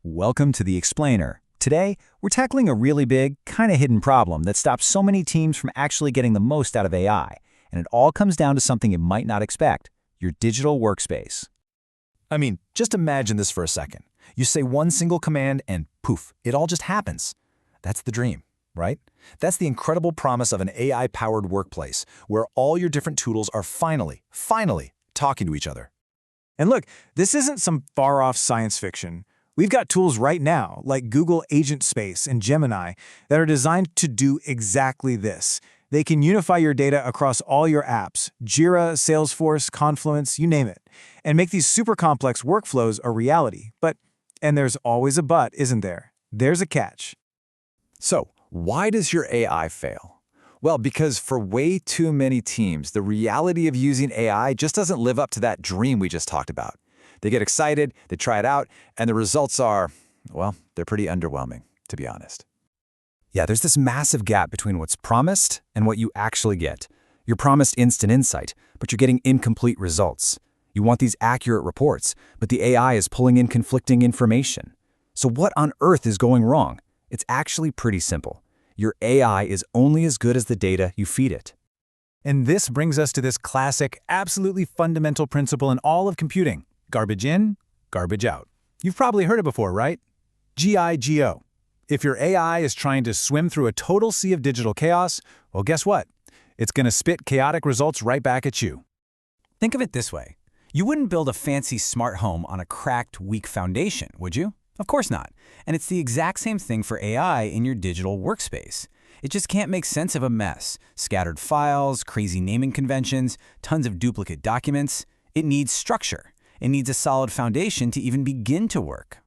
Welcome to The Explainer. Today, we're tackling a really big, kind of hidden problem that stops so many teams from actually getting the most out of AI, and it all comes down to something you might not expect: your digital workspace. I mean, just imagine this for a second. You say one single command and poof, it all just happens. That's the dream, right? That's the incredible promise of an AI-powered workplace where all your different tools are finally talking to each other. And look, this isn't some far-off science fiction. We've got tools right now, like Google Agent Space and Gemini, that are designed to do exactly this. They can unify your data across all your apps, Jira, Salesforce, Confluence, you name it, and make these super complex workflows a reality. And there's always a but, isn't there? There's a catch. So, why does your AI fail? Well, because for way too many teams, the reality of using AI just doesn't live up to that dream we just talked about. They get excited, they try it out, and the results are, well, they're pretty underwhelming, to be honest. Yeah, there's this massive gap between what's promised and what you actually get. You're promised instant insight, but you're getting incomplete results. You want these accurate reports, but the AI is pulling in conflicting information. So what on earth is going wrong? It's actually pretty simple. Your AI is only as good as the data you feed it. And this brings us to this classic, absolutely fundamental principle in all of computing. Garbage in, garbage out. You've probably heard it before, right? GIGO. If your AI is trying to swim through a total sea of digital chaos, well, guess what? It's going to spit chaotic results right back at you. Think of it this way. You wouldn't build a fancy smart home on a cracked, weak foundation, would you? Of course not. And it's the exact same thing for AI in your digital workspace. It just can't make sense of a mess. Scattered files, crazy naming conventions, tons of duplicate documents. It needs structure. It needs a solid foundation to even begin to work.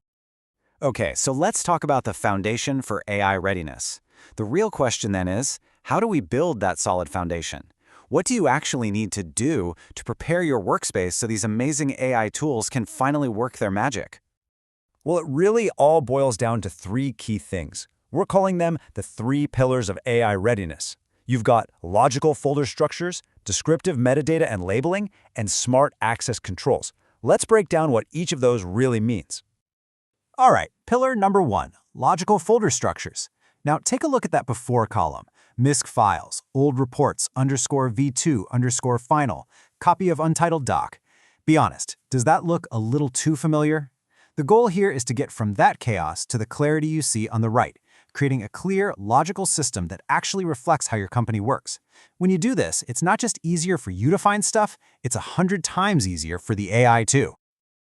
Okay, so let's talk about the foundation for AI readiness. The real question then is, how do we build that solid foundation? What do you actually need to do to prepare your workspace so these amazing AI tools can finally work their magic? Well, it really all boils down to three key things. We're calling them the 3 pillars of AI readiness. You've got logical folder structures, descriptive metadata and labeling, and smart access controls. Let's break down what each of those really means. All right, pillar number 1, logical folder structures. Now take a look at that before column. MISC files, old reports, _v2, _final, copy of untitled doc. Be honest, does that look a little too familiar? The goal here is to get from that chaos to the clarity you see on the right, creating a clear, logical system that actually reflects how your company works. When you do this, it's not just easier for you to find stuff, it's 100 times easier for the AI too.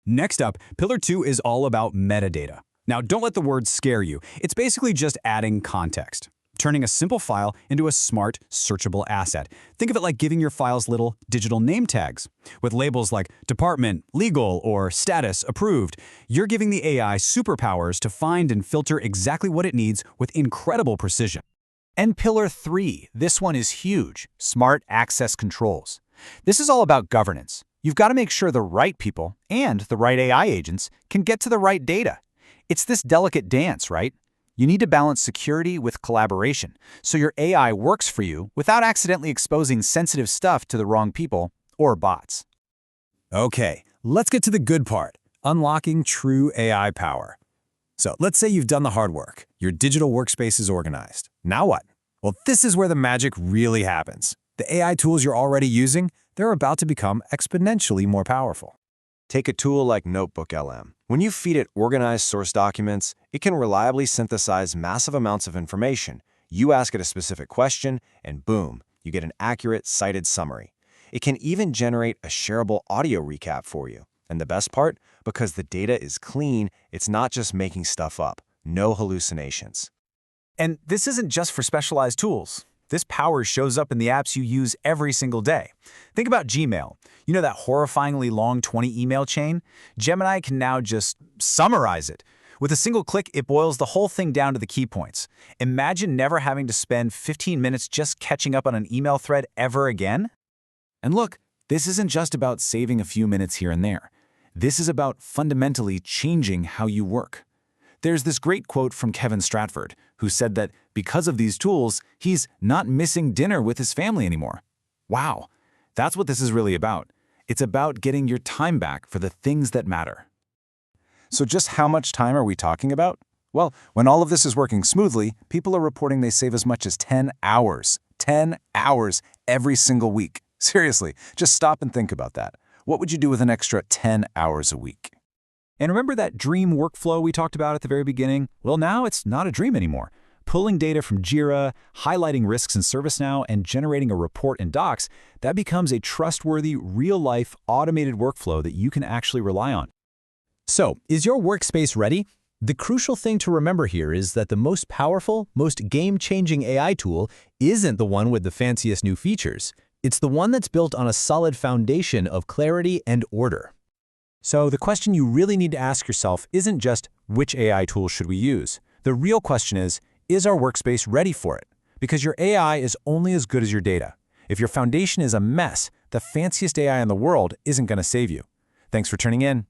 Next up, Pillar 2 is all about metadata. Now, don't let the word scare you. It's basically just adding context, turning a simple file into a smart, searchable asset. Think of it like giving your files little digital name tags. With labels like department, legal, or status approved, you're giving the AI superpowers to find and filter exactly what it needs with incredible precision. And pillar 3, this one is huge: smart access controls. This is all about governance. You've got to make sure the right people and the right AI agents can get to the right data. It's this delicate dance, right? You need to balance security with collaboration, so your AI works for you without accidentally exposing sensitive stuff to the wrong people or bots. Okay, let's get to the good part: unlocking true AI power. So let's say you've done the hard work. Your digital workspace is organized. Now what? Well, this is where the magic really happens. The AI tools you're already using, they're about to become exponentially more powerful. Take a tool like NotebookLM. When you feed it organized source documents, it can reliably synthesize massive amounts of information. You ask it a specific question, and boom, you get an accurate, cited summary. It can even generate a shareable audio recap for you. And the best part? Because the data is clean, it's not just making stuff up. No hallucinations. And this isn't just for specialized tools. This power shows up in the apps you use every single day. Think about Gmail. You know that horrifyingly long 20-email chain? Gemini can now just summarize it. With a single click, it boils the whole thing down to the key points. Imagine never having to spend 15 minutes just catching up on an email thread ever again. And look, this isn't just about saving a few minutes here and there. This is about fundamentally changing how you work. There's this great quote from Kevin Stratford, who said that because of these tools, he's not missing dinner with his family anymore. Wow, that's what this is really about. It's about getting your time back for the things that matter. So just how much time are we talking about? Well, when all of this is working smoothly, people are reporting they save as much as 10 hours. 10 hours every single week. Seriously, just stop and think about that. What would you do with an extra 10 hours a week? And remember that dream workflow we talked about at the very beginning? Well, now it's not a dream anymore. Pulling data from Jira, highlighting risks in ServiceNow, and generating a report in Docs, that becomes a trustworthy, real-life, automated workflow that you can actually rely on. So, is your workspace ready? The crucial thing to remember here is that the most powerful, most game-changing AI tool isn't the one with the fanciest new features. It's the one that's built on a solid foundation of clarity and order. So the question you really need to ask yourself isn't just which AI tool should we use. The real question is our workspace ready for it? Because your AI is only as good as your data. If your foundation is a mess, the fanciest AI in the world isn't going to save you. Thanks for tuning in.